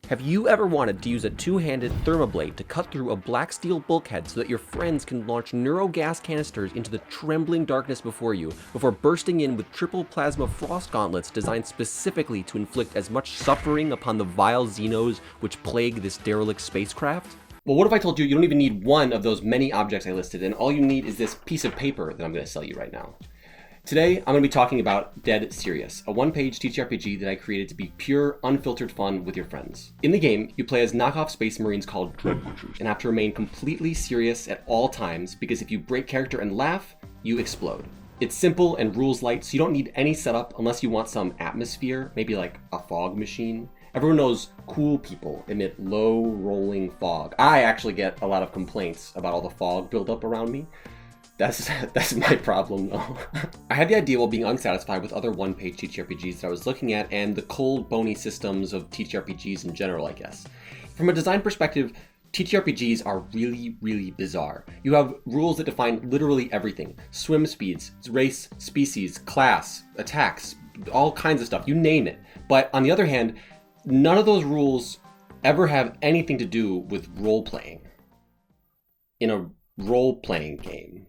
Have you ever wanted to use a two-handed thermoblade to cut through a black steel bulkhead so that your friends can launch neurogas canisters into the trembling darkness before you, before bursting in with triple plasma frost gauntlets designed specifically to inflict as much suffering upon the vile Xenos which plague this derelict spacecraft? Well, what if I told you you don't even need one of those many objects I listed, and all you need is this piece of paper that I'm going to sell you right now? Today, I'm going to be talking about Dead Serious, a one-page TTRPG that I created to be pure, unfiltered fun with your friends. In the game, you play as knockoff space marines called Dread Butchers and have to remain completely serious at all times because if you break character and laugh, you explode. It's simple and rules light, so you don't need any setup unless you want some atmosphere, maybe like a fog machine. Everyone knows cool people emit low rolling fog. I actually get a lot of complaints about all the fog buildup around me. That's my problem though. I had the idea while being unsatisfied with other one-page TTRPGs that I was looking at and the cold, bony systems of TTRPGs in general, I guess. From a design perspective, TTRPGs are really, really bizarre. You have rules that define literally everything. Swim speeds, race, species, class, attacks, all kinds of stuff, you name it. But on the other hand, none of those rules ever have anything to do with role-playing in a role-playing game.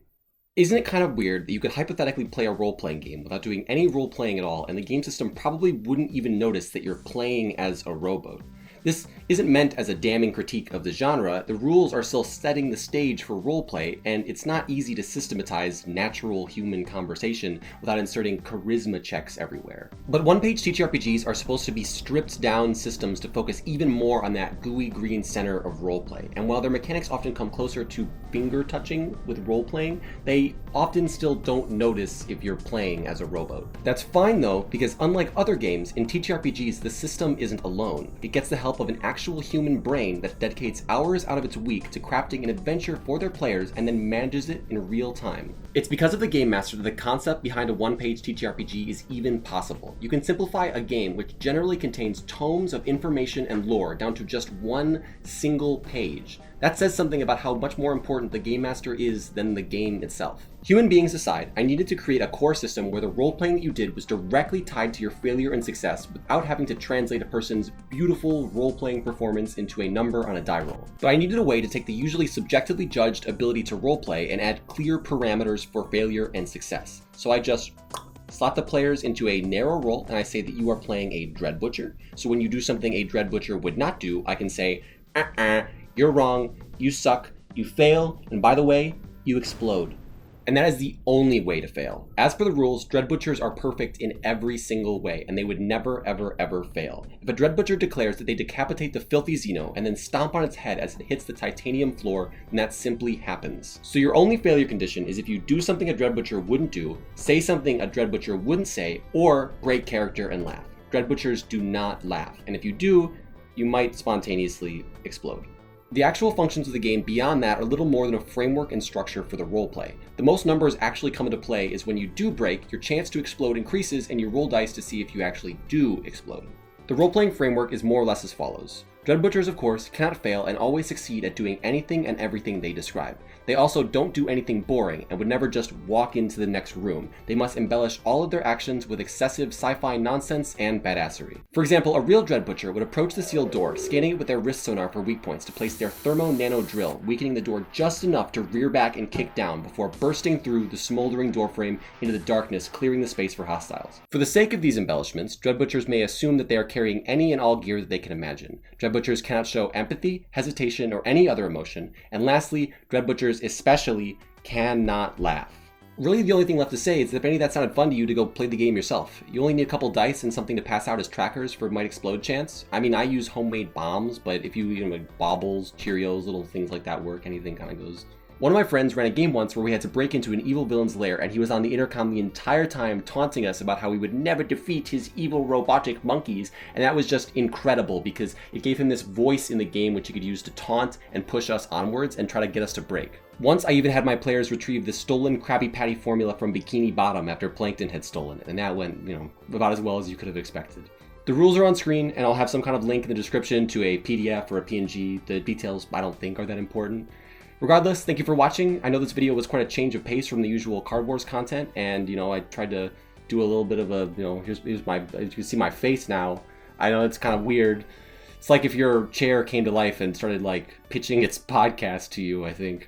Isn't it kind of weird that you could hypothetically play a role-playing game without doing any role-playing at all, and the game system probably wouldn't even notice that you're playing as a rowboat? This isn't meant as a damning critique of the genre. The rules are still setting the stage for roleplay, and it's not easy to systematize natural human conversation without inserting charisma checks everywhere. But one-page TTRPGs are supposed to be stripped down systems to focus even more on that gooey green center of roleplay, and while their mechanics often come closer to finger touching with roleplaying, they often still don't notice if you're playing as a rowboat. That's fine though, because unlike other games, in TTRPGs the system isn't alone. It gets the help of an actual human brain that dedicates hours out of its week to crafting an adventure for their players and then manages it in real time. It's because of the Game Master that the concept behind a one-page TTRPG is even possible. You can simplify a game which generally contains tomes of information and lore down to just one single page. That says something about how much more important the Game Master is than the game itself. Human beings aside, I needed to create a core system where the role-playing that you did was directly tied to your failure and success without having to translate a person's beautiful role-playing performance into a number on a die roll. But I needed a way to take the usually subjectively judged ability to roleplay and add clear parameters for failure and success. So I just slot the players into a narrow role and I say that you are playing a Dread Butcher. So when you do something a Dread Butcher would not do, I can say, you're wrong, you suck, you fail, and by the way, you explode. And that is the only way to fail. As for the rules, Dread Butchers are perfect in every single way, and they would never, ever, ever fail. If a Dread Butcher declares that they decapitate the filthy Xeno and then stomp on its head as it hits the titanium floor, then that simply happens. So your only failure condition is if you do something a Dread Butcher wouldn't do, say something a Dread Butcher wouldn't say, or break character and laugh. Dread Butchers do not laugh, and if you do, you might spontaneously explode. The actual functions of the game beyond that are little more than a framework and structure for the roleplay. The most numbers actually come into play is when you do break, your chance to explode increases and you roll dice to see if you actually do explode. The role-playing framework is more or less as follows. Dread Butchers, of course, cannot fail and always succeed at doing anything and everything they describe. They also don't do anything boring and would never just walk into the next room. They must embellish all of their actions with excessive sci-fi nonsense and badassery. For example, a real Dread Butcher would approach the sealed door, scanning it with their wrist sonar for weak points to place their thermo-nano drill, weakening the door just enough to rear back and kick down before bursting through the smoldering doorframe into the darkness, clearing the space for hostiles. For the sake of these embellishments, Dread Butchers may assume that they are carrying any and all gear that they can imagine. Dread Butchers cannot show empathy, hesitation, or any other emotion. And lastly, Dread Butchers especially cannot laugh. Really the only thing left to say is that if any of that sounded fun to you, to go play the game yourself. You only need a couple dice and something to pass out as trackers for might explode chance. I mean, I use homemade bombs, but if you know, like baubles, Cheerios, little things like that work, anything kind of goes. One of my friends ran a game once where we had to break into an evil villain's lair and he was on the intercom the entire time taunting us about how we would never defeat his evil robotic monkeys, and that was just incredible because it gave him this voice in the game which he could use to taunt and push us onwards and try to get us to break. Once I even had my players retrieve the stolen Krabby Patty formula from Bikini Bottom after Plankton had stolen it, and that went, about as well as you could have expected. The rules are on screen, and I'll have some kind of link in the description to a PDF or a PNG. The details I don't think are that important. Regardless, thank you for watching. I know this video was quite a change of pace from the usual Card Wars content, and I tried to do a little bit of a, here's my, you can see my face now. I know it's kind of weird. It's like if your chair came to life and started like pitching its podcast to you, I think.